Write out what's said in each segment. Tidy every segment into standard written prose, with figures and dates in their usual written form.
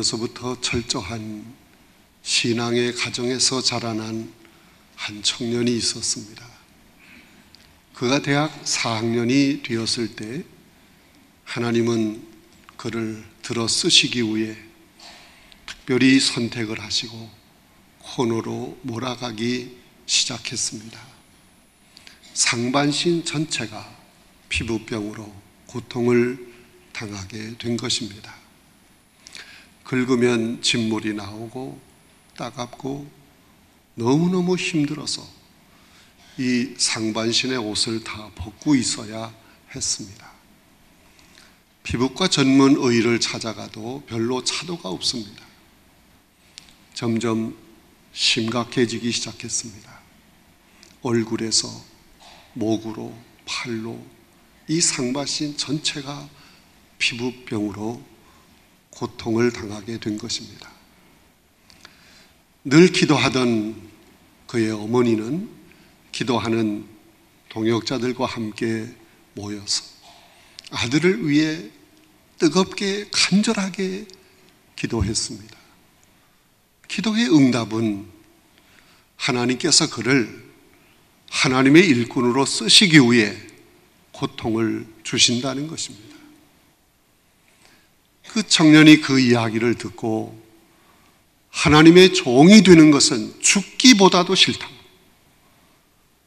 어려서부터 철저한 신앙의 가정에서 자라난 한 청년이 있었습니다. 그가 대학 4학년이 되었을 때 하나님은 그를 들어 쓰시기 위해 특별히 선택을 하시고 코너로 몰아가기 시작했습니다. 상반신 전체가 피부병으로 고통을 당하게 된 것입니다. 긁으면 진물이 나오고 따갑고 너무너무 힘들어서 이 상반신의 옷을 다 벗고 있어야 했습니다. 피부과 전문 의를 찾아가도 별로 차도가 없습니다. 점점 심각해지기 시작했습니다. 얼굴에서 목으로 팔로 이 상반신 전체가 피부병으로 고통을 당하게 된 것입니다. 늘 기도하던 그의 어머니는 기도하는 동역자들과 함께 모여서 아들을 위해 뜨겁게 간절하게 기도했습니다. 기도의 응답은 하나님께서 그를 하나님의 일꾼으로 쓰시기 위해 고통을 주신다는 것입니다. 그 청년이 그 이야기를 듣고 하나님의 종이 되는 것은 죽기보다도 싫다.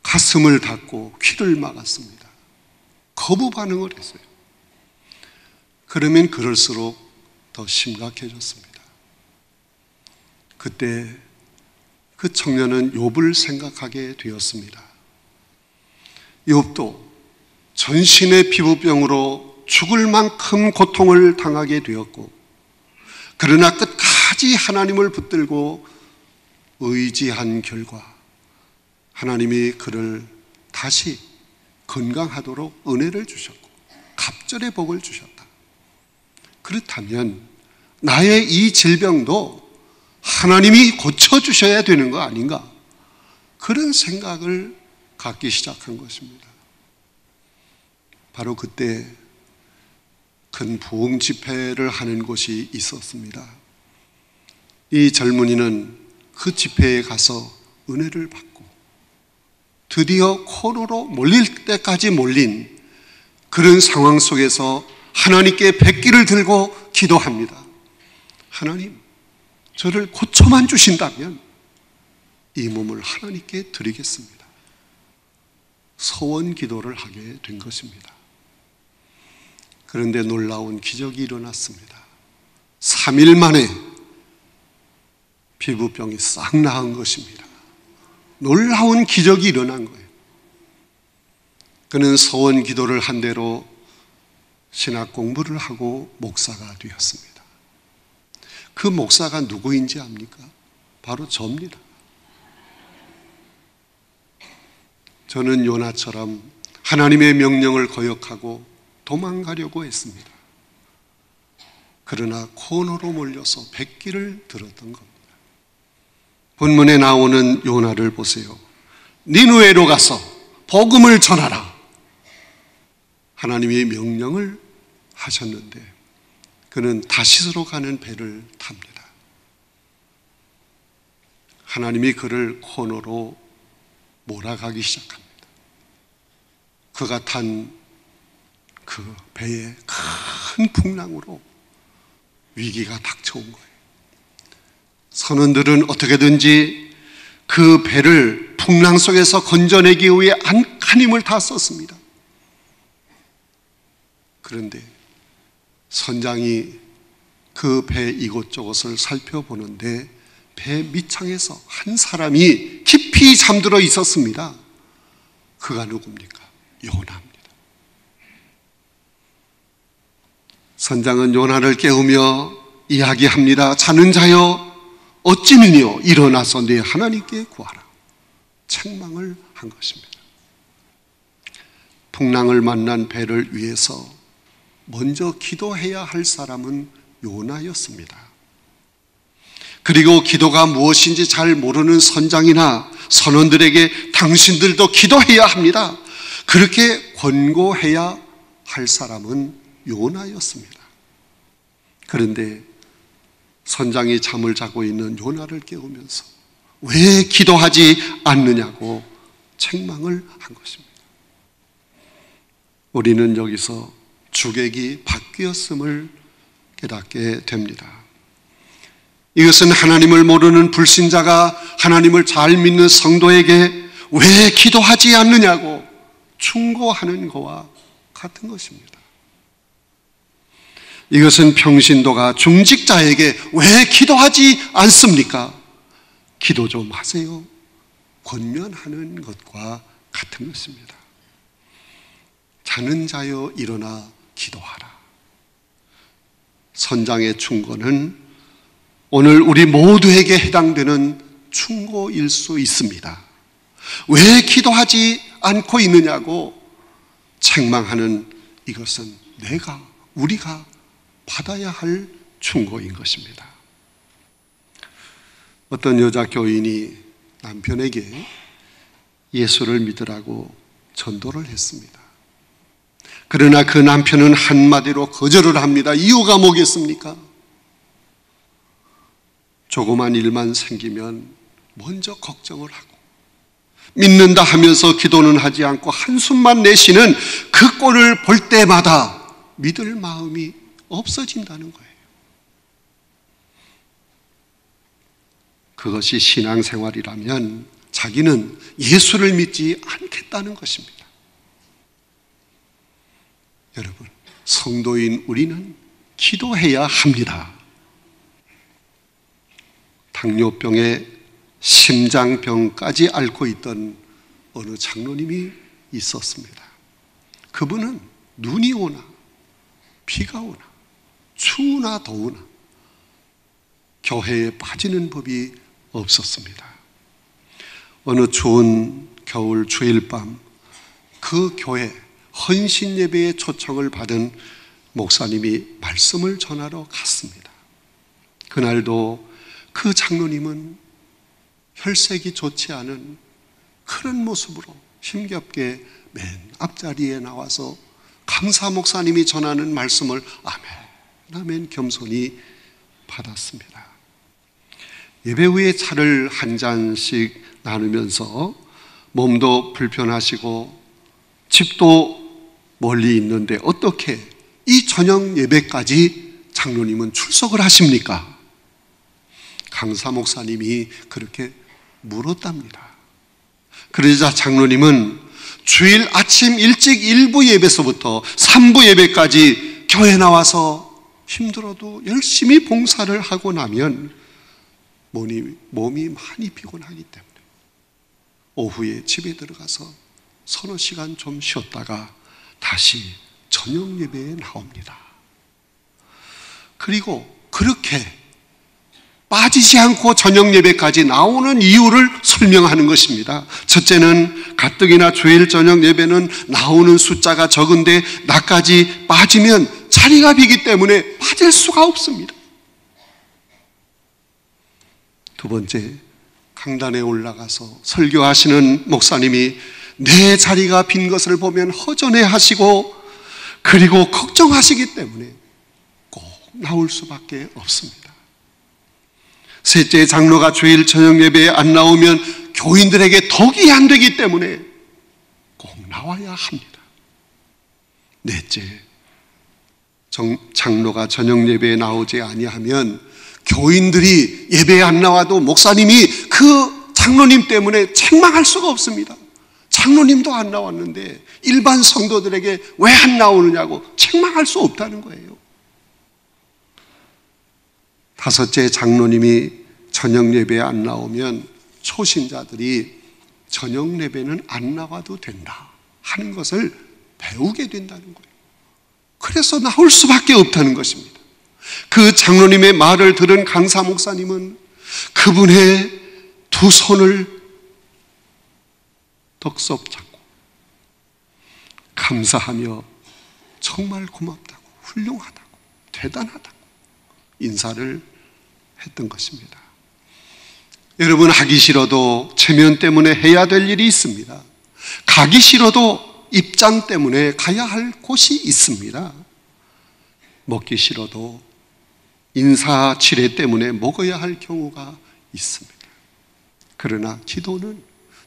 가슴을 닫고 귀를 막았습니다. 거부 반응을 했어요. 그러면 그럴수록 더 심각해졌습니다. 그때 그 청년은 욥을 생각하게 되었습니다. 욥도 전신의 피부병으로 죽을 만큼 고통을 당하게 되었고, 그러나 끝까지 하나님을 붙들고 의지한 결과 하나님이 그를 다시 건강하도록 은혜를 주셨고 갑절의 복을 주셨다. 그렇다면 나의 이 질병도 하나님이 고쳐주셔야 되는 거 아닌가? 그런 생각을 갖기 시작한 것입니다. 바로 그때 큰 부흥 집회를 하는 곳이 있었습니다. 이 젊은이는 그 집회에 가서 은혜를 받고 드디어 코너로 몰릴 때까지 몰린 그런 상황 속에서 하나님께 백기를 들고 기도합니다. 하나님, 저를 고쳐만 주신다면 이 몸을 하나님께 드리겠습니다. 소원 기도를 하게 된 것입니다. 그런데 놀라운 기적이 일어났습니다. 3일 만에 피부병이 싹 나은 것입니다. 놀라운 기적이 일어난 거예요. 그는 소원 기도를 한 대로 신학 공부를 하고 목사가 되었습니다. 그 목사가 누구인지 압니까? 바로 저입니다. 저는 요나처럼 하나님의 명령을 거역하고 도망가려고 했습니다. 그러나 코너로 몰려서 백기를 들었던 겁니다. 본문에 나오는 요나를 보세요. 니느웨로 가서 복음을 전하라. 하나님의 명령을 하셨는데 그는 다시스로 가는 배를 탑니다. 하나님이 그를 코너로 몰아가기 시작합니다. 그가 탄 그 배에 큰 풍랑으로 위기가 닥쳐온 거예요. 선원들은 어떻게든지 그 배를 풍랑 속에서 건져내기 위해 안간 힘을 다 썼습니다. 그런데 선장이 그 배 이곳저곳을 살펴보는데 배 밑창에서 한 사람이 깊이 잠들어 있었습니다. 그가 누굽니까? 요나입니다. 선장은 요나를 깨우며 이야기합니다. 자는 자여 어찌느뇨 일어나서 네 하나님께 구하라. 책망을 한 것입니다. 풍랑을 만난 배를 위해서 먼저 기도해야 할 사람은 요나였습니다. 그리고 기도가 무엇인지 잘 모르는 선장이나 선원들에게 당신들도 기도해야 합니다. 그렇게 권고해야 할 사람은 요나였습니다. 그런데 선장이 잠을 자고 있는 요나를 깨우면서 왜 기도하지 않느냐고 책망을 한 것입니다. 우리는 여기서 주객이 바뀌었음을 깨닫게 됩니다. 이것은 하나님을 모르는 불신자가 하나님을 잘 믿는 성도에게 왜 기도하지 않느냐고 충고하는 것과 같은 것입니다. 이것은 평신도가 중직자에게 왜 기도하지 않습니까? 기도 좀 하세요. 권면하는 것과 같은 것입니다. 자는 자여 일어나 기도하라. 선장의 충고는 오늘 우리 모두에게 해당되는 충고일 수 있습니다. 왜 기도하지 않고 있느냐고 책망하는 이것은 우리가 받아야 할 충고인 것입니다. 어떤 여자 교인이 남편에게 예수를 믿으라고 전도를 했습니다. 그러나 그 남편은 한마디로 거절을 합니다. 이유가 뭐겠습니까? 조그만 일만 생기면 먼저 걱정을 하고 믿는다 하면서 기도는 하지 않고 한숨만 내쉬는 그 꼴을 볼 때마다 믿을 마음이 없어진다는 거예요. 그것이 신앙생활이라면 자기는 예수를 믿지 않겠다는 것입니다. 여러분, 성도인 우리는 기도해야 합니다. 당뇨병에 심장병까지 앓고 있던 어느 장로님이 있었습니다. 그분은 눈이 오나 비가 오나 추우나 더우나 교회에 빠지는 법이 없었습니다. 어느 추운 겨울 주일밤 그 교회 헌신 예배에 초청을 받은 목사님이 말씀을 전하러 갔습니다. 그날도 그 장로님은 혈색이 좋지 않은 그런 모습으로 힘겹게 맨 앞자리에 나와서 강사 목사님이 전하는 말씀을 아멘 겸손히 받았습니다. 예배 후에 차를 한 잔씩 나누면서 몸도 불편하시고 집도 멀리 있는데 어떻게 이 저녁 예배까지 장로님은 출석을 하십니까? 강사 목사님이 그렇게 물었답니다. 그러자 장로님은 주일 아침 일찍 1부 예배서부터 3부 예배까지 교회 나와서 힘들어도 열심히 봉사를 하고 나면 몸이 많이 피곤하기 때문에 오후에 집에 들어가서 서너 시간 좀 쉬었다가 다시 저녁 예배에 나옵니다. 그리고 그렇게 빠지지 않고 저녁 예배까지 나오는 이유를 설명하는 것입니다. 첫째는 가뜩이나 주일 저녁 예배는 나오는 숫자가 적은데 나까지 빠지면 자리가 비기 때문에 빠질 수가 없습니다. 두 번째, 강단에 올라가서 설교하시는 목사님이 내 자리가 빈 것을 보면 허전해 하시고 그리고 걱정하시기 때문에 꼭 나올 수밖에 없습니다. 셋째, 장로가 주일 저녁 예배에 안 나오면 교인들에게 덕이 안 되기 때문에 꼭 나와야 합니다. 넷째, 장로가 저녁 예배에 나오지 아니하면 교인들이 예배에 안 나와도 목사님이 그 장로님 때문에 책망할 수가 없습니다. 장로님도 안 나왔는데 일반 성도들에게 왜 안 나오느냐고 책망할 수 없다는 거예요. 다섯째, 장로님이 저녁 예배에 안 나오면 초신자들이 저녁 예배는 안 나와도 된다 하는 것을 배우게 된다는 거예요. 그래서 나올 수밖에 없다는 것입니다. 그 장로님의 말을 들은 강사 목사님은 그분의 두 손을 덕석 잡고 감사하며 정말 고맙다고, 훌륭하다고, 대단하다고 인사를 했던 것입니다. 여러분, 하기 싫어도 체면 때문에 해야 될 일이 있습니다. 가기 싫어도 입장 때문에 가야 할 곳이 있습니다. 먹기 싫어도 인사치레 때문에 먹어야 할 경우가 있습니다. 그러나 기도는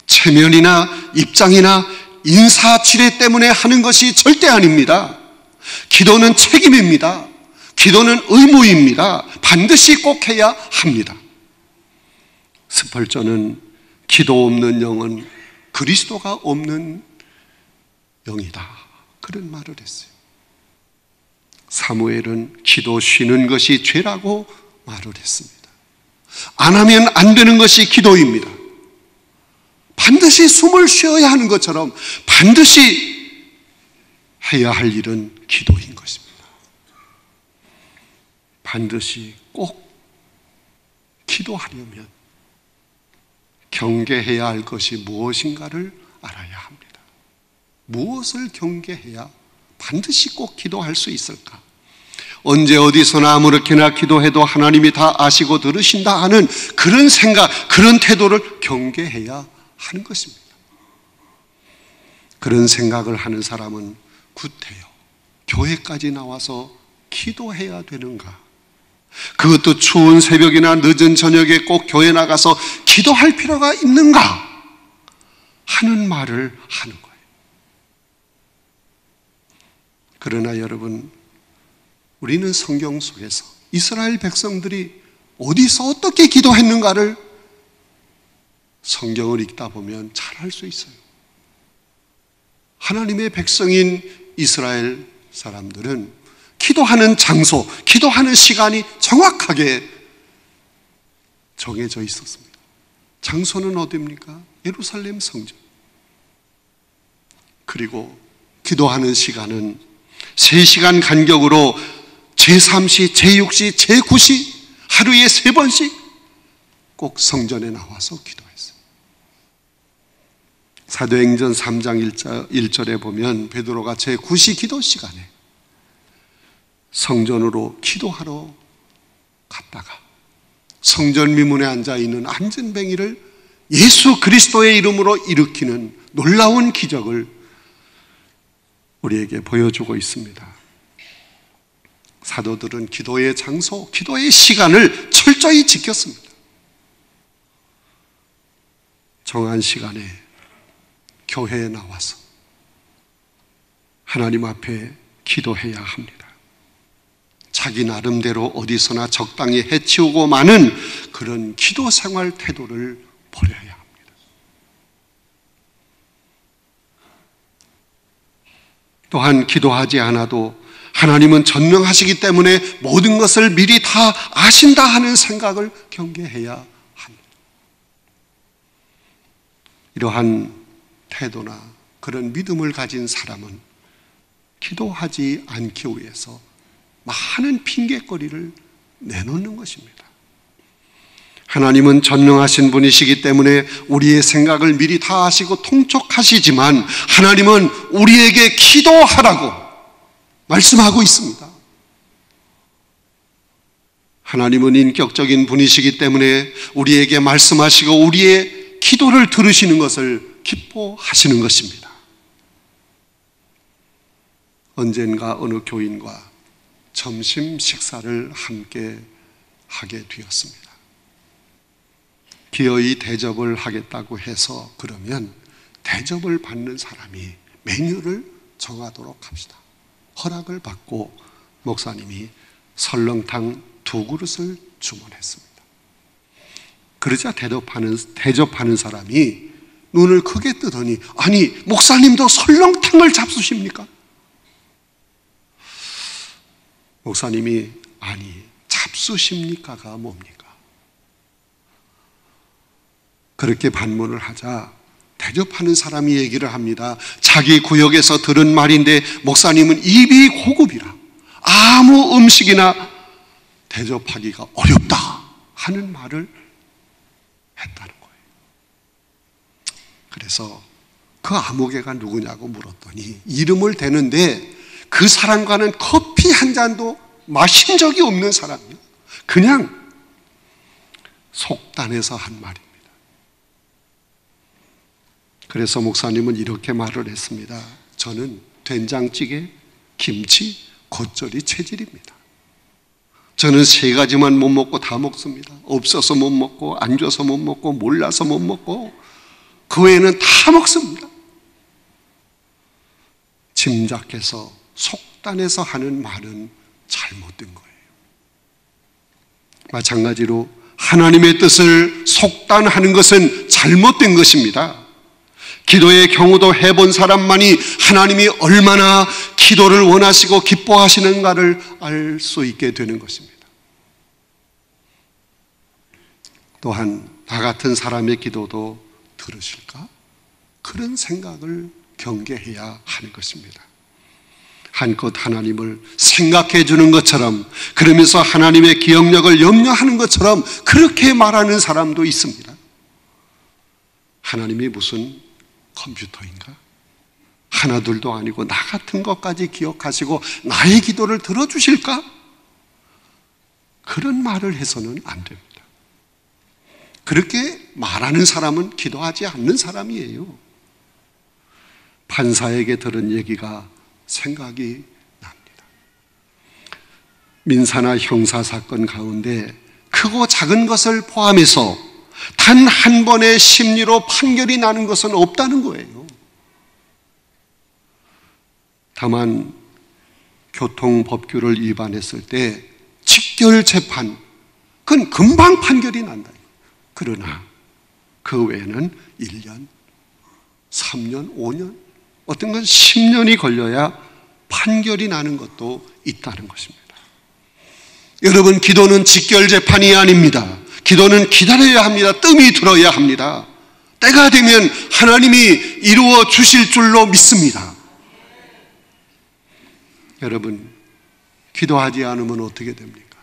체면이나 입장이나 인사치레 때문에 하는 것이 절대 아닙니다. 기도는 책임입니다. 기도는 의무입니다. 반드시 꼭 해야 합니다. 스펄전은 기도 없는 영은 그리스도가 없는 영이다, 그런 말을 했어요. 사무엘은 기도 쉬는 것이 죄라고 말을 했습니다. 안 하면 안 되는 것이 기도입니다. 반드시 숨을 쉬어야 하는 것처럼 반드시 해야 할 일은 기도인 것입니다. 반드시 꼭 기도하려면 경계해야 할 것이 무엇인가를 알아야 합니다. 무엇을 경계해야 반드시 꼭 기도할 수 있을까? 언제 어디서나 아무렇게나 기도해도 하나님이 다 아시고 들으신다 하는 그런 생각, 그런 태도를 경계해야 하는 것입니다. 그런 생각을 하는 사람은 구태여 교회까지 나와서 기도해야 되는가? 그것도 추운 새벽이나 늦은 저녁에 꼭 교회 나가서 기도할 필요가 있는가? 하는 말을 하는 거예요. 그러나 여러분, 우리는 성경 속에서 이스라엘 백성들이 어디서 어떻게 기도했는가를 성경을 읽다 보면 잘 알 수 있어요. 하나님의 백성인 이스라엘 사람들은 기도하는 장소, 기도하는 시간이 정확하게 정해져 있었습니다. 장소는 어디입니까? 예루살렘 성전. 그리고 기도하는 시간은 3시간 간격으로 제3시, 제6시, 제9시 하루에 3번씩 꼭 성전에 나와서 기도했어요. 사도행전 3장 1절에 보면 베드로가 제9시 기도 시간에 성전으로 기도하러 갔다가 성전 미문에 앉아있는 안전뱅이를 예수 그리스도의 이름으로 일으키는 놀라운 기적을 우리에게 보여주고 있습니다. 사도들은 기도의 장소, 기도의 시간을 철저히 지켰습니다. 정한 시간에 교회에 나와서 하나님 앞에 기도해야 합니다. 자기 나름대로 어디서나 적당히 해치우고 마는 그런 기도 생활 태도를 버려야 합니다. 또한 기도하지 않아도 하나님은 전능하시기 때문에 모든 것을 미리 다 아신다 하는 생각을 경계해야 합니다. 이러한 태도나 그런 믿음을 가진 사람은 기도하지 않기 위해서 많은 핑계거리를 내놓는 것입니다. 하나님은 전능하신 분이시기 때문에 우리의 생각을 미리 다 아시고 통촉하시지만 하나님은 우리에게 기도하라고 말씀하고 있습니다. 하나님은 인격적인 분이시기 때문에 우리에게 말씀하시고 우리의 기도를 들으시는 것을 기뻐하시는 것입니다. 언젠가 어느 교인과 점심 식사를 함께 하게 되었습니다. 기어이 대접을 하겠다고 해서 그러면 대접을 받는 사람이 메뉴를 정하도록 합시다. 허락을 받고 목사님이 설렁탕 2그릇을 주문했습니다. 그러자 대접하는 사람이 눈을 크게 뜨더니 아니 목사님도 설렁탕을 잡수십니까? 목사님이 아니 잡수십니까가 뭡니까? 그렇게 반문을 하자 대접하는 사람이 얘기를 합니다. 자기 구역에서 들은 말인데 목사님은 입이 고급이라 아무 음식이나 대접하기가 어렵다 하는 말을 했다는 거예요. 그래서 그 아무개가 누구냐고 물었더니 이름을 대는데 그 사람과는 커피 한 잔도 마신 적이 없는 사람이에요. 그냥 속단해서 한 말입니다. 그래서 목사님은 이렇게 말을 했습니다. 저는 된장찌개, 김치, 겉절이 체질입니다. 저는 3가지만 못 먹고 다 먹습니다. 없어서 못 먹고, 안 줘서 못 먹고, 몰라서 못 먹고, 그 외에는 다 먹습니다. 짐작해서 속단해서 하는 말은 잘못된 거예요. 마찬가지로 하나님의 뜻을 속단하는 것은 잘못된 것입니다. 기도의 경우도 해본 사람만이 하나님이 얼마나 기도를 원하시고 기뻐하시는가를 알 수 있게 되는 것입니다. 또한 나 같은 사람의 기도도 들으실까? 그런 생각을 경계해야 하는 것입니다. 한껏 하나님을 생각해 주는 것처럼, 그러면서 하나님의 기억력을 염려하는 것처럼 그렇게 말하는 사람도 있습니다. 하나님이 무슨 컴퓨터인가? 하나둘도 아니고 나 같은 것까지 기억하시고 나의 기도를 들어주실까? 그런 말을 해서는 안 됩니다. 그렇게 말하는 사람은 기도하지 않는 사람이에요. 판사에게 들은 얘기가 생각이 납니다. 민사나 형사 사건 가운데 크고 작은 것을 포함해서 단 한 번의 심리로 판결이 나는 것은 없다는 거예요. 다만 교통법규를 위반했을 때 직결 재판, 그건 금방 판결이 난다. 그러나 그 외에는 1년, 3년, 5년, 어떤 건 10년이 걸려야 판결이 나는 것도 있다는 것입니다. 여러분, 기도는 직결 재판이 아닙니다. 기도는 기다려야 합니다. 뜸이 들어야 합니다. 때가 되면 하나님이 이루어 주실 줄로 믿습니다. 여러분, 기도하지 않으면 어떻게 됩니까?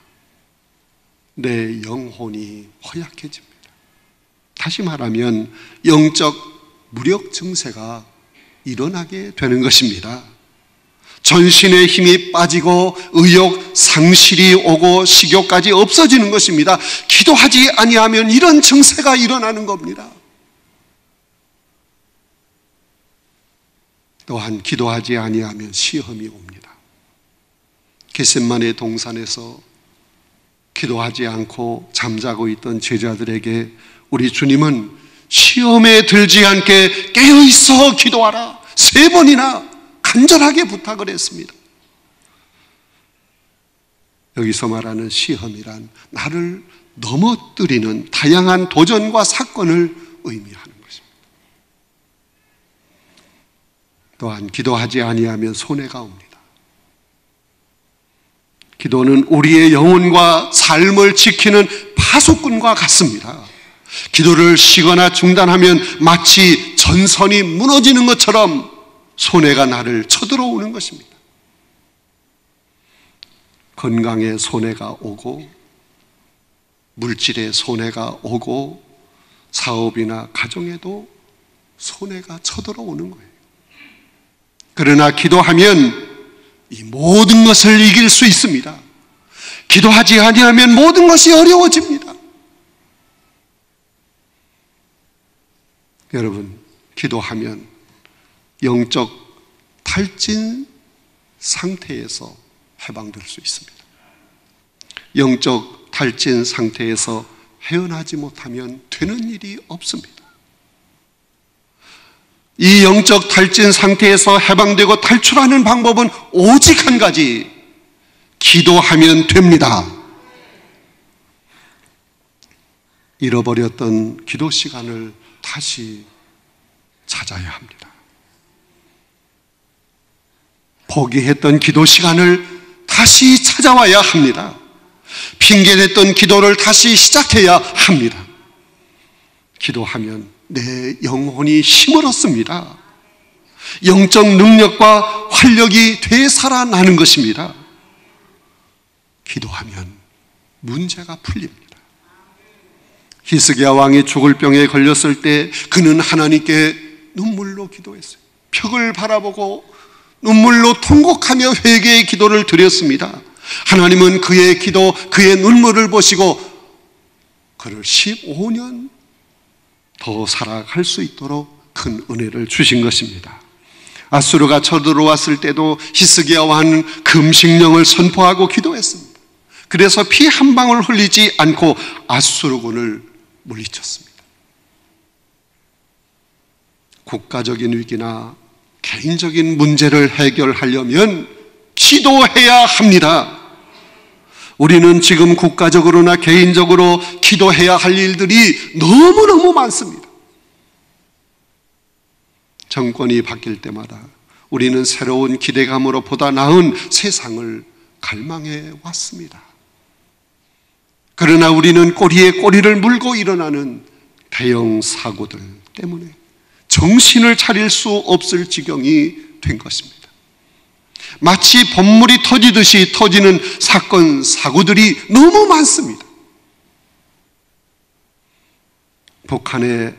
내 영혼이 허약해집니다. 다시 말하면 영적 무력 증세가 일어나게 되는 것입니다. 전신의 힘이 빠지고 의욕 상실이 오고 식욕까지 없어지는 것입니다. 기도하지 아니하면 이런 증세가 일어나는 겁니다. 또한 기도하지 아니하면 시험이 옵니다. 겟세마네 동산에서 기도하지 않고 잠자고 있던 제자들에게 우리 주님은 시험에 들지 않게 깨어있어 기도하라 3번이나 간절하게 부탁을 했습니다. 여기서 말하는 시험이란 나를 넘어뜨리는 다양한 도전과 사건을 의미하는 것입니다. 또한 기도하지 아니하면 손해가 옵니다. 기도는 우리의 영혼과 삶을 지키는 파수꾼과 같습니다. 기도를 쉬거나 중단하면 마치 전선이 무너지는 것처럼 손해가 나를 쳐들어오는 것입니다. 건강에 손해가 오고 물질에 손해가 오고 사업이나 가정에도 손해가 쳐들어오는 거예요. 그러나 기도하면 이 모든 것을 이길 수 있습니다. 기도하지 아니하면 모든 것이 어려워집니다. 여러분, 기도하면 영적 탈진 상태에서 해방될 수 있습니다. 영적 탈진 상태에서 헤어나지 못하면 되는 일이 없습니다. 이 영적 탈진 상태에서 해방되고 탈출하는 방법은 오직 한 가지, 기도하면 됩니다. 잃어버렸던 기도 시간을 다시 찾아야 합니다. 포기했던 기도 시간을 다시 찾아와야 합니다. 핑계냈던 기도를 다시 시작해야 합니다. 기도하면 내 영혼이 힘을 얻습니다. 영적 능력과 활력이 되살아나는 것입니다. 기도하면 문제가 풀립니다. 히스기야 왕이 죽을 병에 걸렸을 때 그는 하나님께 눈물로 기도했어요. 벽을 바라보고 눈물로 통곡하며 회개의 기도를 드렸습니다. 하나님은 그의 기도, 그의 눈물을 보시고 그를 15년 더 살아갈 수 있도록 큰 은혜를 주신 것입니다. 아수르가 쳐들어왔을 때도 히스기야 왕은 금식령을 선포하고 기도했습니다. 그래서 피 한 방울 흘리지 않고 앗수르군을 물리쳤습니다. 국가적인 위기나 개인적인 문제를 해결하려면 기도해야 합니다. 우리는 지금 국가적으로나 개인적으로 기도해야 할 일들이 너무너무 많습니다. 정권이 바뀔 때마다 우리는 새로운 기대감으로 보다 나은 세상을 갈망해 왔습니다. 그러나 우리는 꼬리에 꼬리를 물고 일어나는 대형 사고들 때문에 정신을 차릴 수 없을 지경이 된 것입니다. 마치 봇물이 터지듯이 터지는 사건, 사고들이 너무 많습니다. 북한의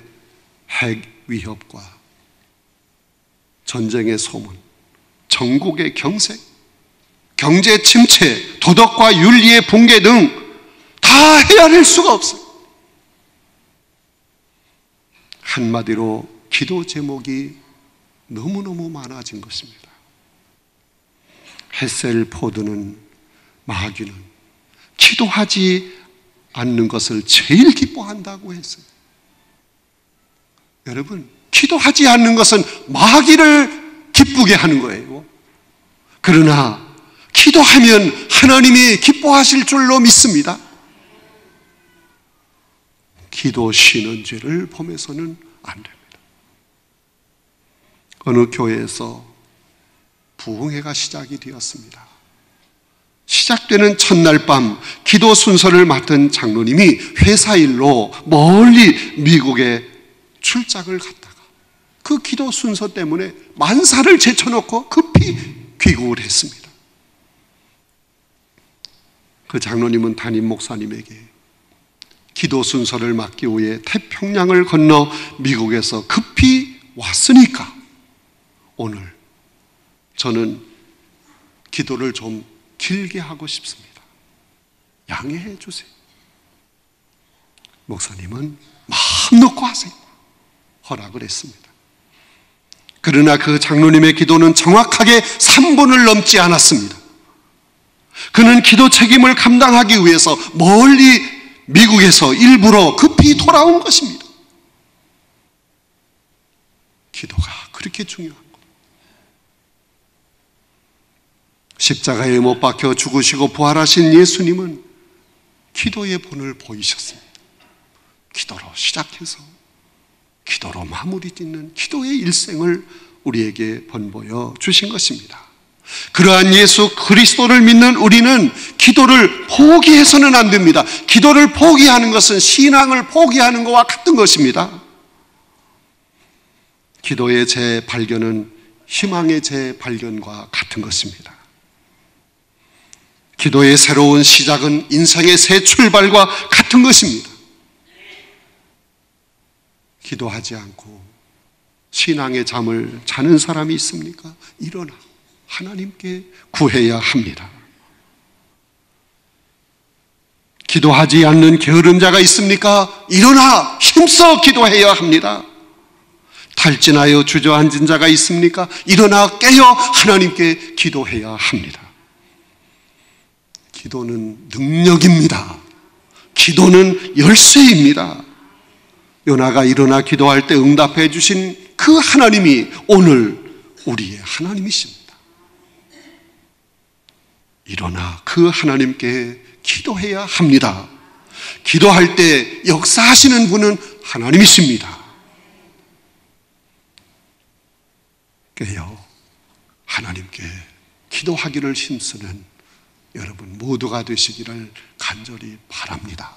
핵 위협과 전쟁의 소문, 전국의 경색, 경제 침체, 도덕과 윤리의 붕괴 등 다 헤아릴 수가 없어요. 한마디로 기도 제목이 너무너무 많아진 것입니다. 헤셀포드는, 마귀는 기도하지 않는 것을 제일 기뻐한다고 했어요. 여러분, 기도하지 않는 것은 마귀를 기쁘게 하는 거예요. 그러나 기도하면 하나님이 기뻐하실 줄로 믿습니다. 기도 쉬는 죄를 범해서는 안 됩니다. 어느 교회에서 부흥회가 시작이 되었습니다. 시작되는 첫날 밤 기도 순서를 맡은 장로님이 회사 일로 멀리 미국에 출장을 갔다가 그 기도 순서 때문에 만사를 제쳐놓고 급히 귀국을 했습니다. 그 장로님은 담임 목사님에게 기도 순서를 맡기 위해 태평양을 건너 미국에서 급히 왔으니까 오늘 저는 기도를 좀 길게 하고 싶습니다. 양해해 주세요. 목사님은 마음 놓고 하세요. 허락을 했습니다. 그러나 그 장로님의 기도는 정확하게 3분을 넘지 않았습니다. 그는 기도 책임을 감당하기 위해서 멀리 미국에서 일부러 급히 돌아온 것입니다. 기도가 그렇게 중요한 것. 십자가에 못 박혀 죽으시고 부활하신 예수님은 기도의 본을 보이셨습니다. 기도로 시작해서 기도로 마무리 짓는 기도의 일생을 우리에게 번보여 주신 것입니다. 그러한 예수 그리스도를 믿는 우리는 기도를 포기해서는 안 됩니다. 기도를 포기하는 것은 신앙을 포기하는 것과 같은 것입니다. 기도의 재발견은 희망의 재발견과 같은 것입니다. 기도의 새로운 시작은 인생의 새 출발과 같은 것입니다. 기도하지 않고 신앙의 잠을 자는 사람이 있습니까? 일어나 하나님께 구해야 합니다. 기도하지 않는 게으른 자가 있습니까? 일어나 힘써 기도해야 합니다. 탈진하여 주저앉은 자가 있습니까? 일어나 깨어 하나님께 기도해야 합니다. 기도는 능력입니다. 기도는 열쇠입니다. 요나가 일어나 기도할 때 응답해 주신 그 하나님이 오늘 우리의 하나님이십니다. 일어나 그 하나님께 기도해야 합니다. 기도할 때 역사하시는 분은 하나님이십니다. 깨어 하나님께 기도하기를 힘쓰는 여러분 모두가 되시기를 간절히 바랍니다.